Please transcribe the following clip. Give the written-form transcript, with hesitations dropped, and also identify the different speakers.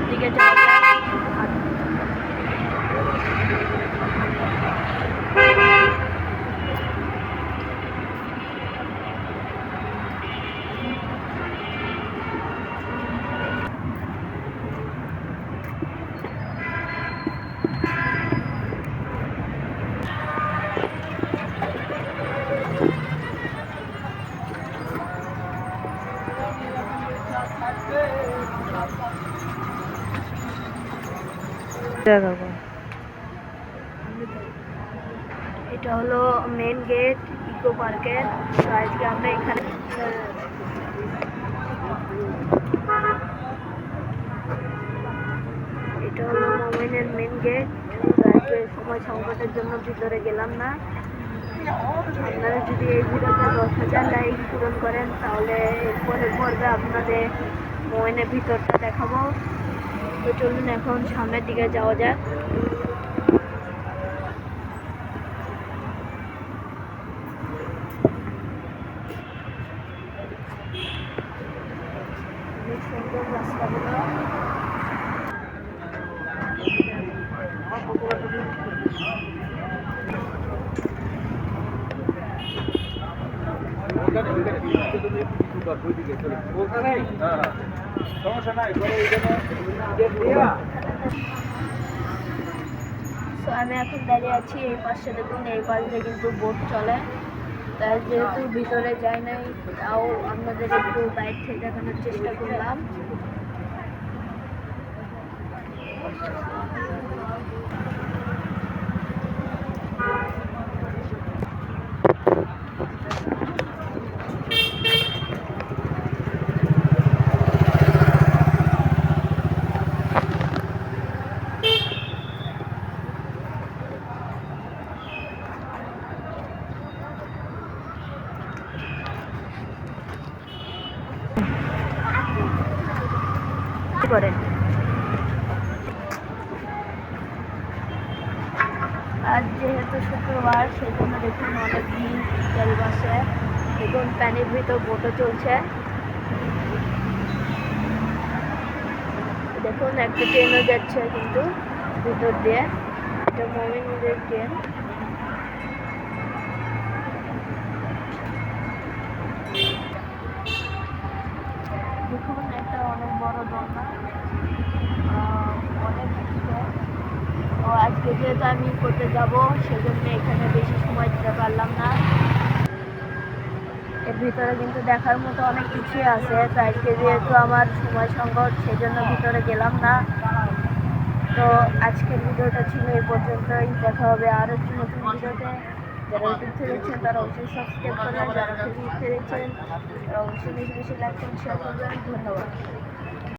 Speaker 1: ভিতর দিকে যাওয়া যাক। এটা হলো মেন গেট ইকো পার্কের। আজকে আমরা এখানে এটা হলো মোমেনের মেন গেট। আজকে সময় সংকটের জন্য ভিতরে গেলাম না। আপনারা যদি এই ভিডিওতে 10,000 লাইক পূরণ করেন তাহলে পরের পর্বে আপনাদের মোমেনের ভিতরটা দেখাবো। তো চলুন এখন সামনের দিকে যাওয়া যাক। সুন্দর রাস্তাগুলো। আমি এখন দাঁড়িয়ে আছি এই পাশে, দেখুন এই পাশে কিন্তু বোট চলে। তাই যেহেতু ভিতরে যাই নাই তাও আপনাদের একটু বাইরে থেকে দেখানোর চেষ্টা করলাম। করেন আজ যেহেতু শুক্রবার সেই জন্য দেখুন অনেক ভিড় চারিপাশে। দেখুন প্যানের ভিতর বোটও চলছে। দেখুন একটা ট্রেনও যাচ্ছে কিন্তু ভিতর দিয়ে। এটা মোমিনদের ট্রেন। দেখুন একটা অনেক বড় দোলনা, অনেক কিছু। তো আজকে যেহেতু আমি করতে যাব সেজন্য এখানে বেশি সময় দিতে পারলাম না। এর ভিতরে কিন্তু দেখার মতো অনেক কিছুই আছে। তো আজকে যেহেতু আমার সময় সংকট সেজন্য ভিতরে গেলাম না। তো আজকের ভিডিওটা ছিল এই পর্যন্তই। দেখা হবে আরও একটি নতুন ভিডিওতে। যারা ইউটিউব থেকে দেখছেন তারা অবশ্যই সাবস্ক্রাইব করবেন, যারা ফেসবুক থেকে দেখছেন তারা অবশ্যই বেশি বেশি লাইক করুন, শেয়ার করবেন। ধন্যবাদ।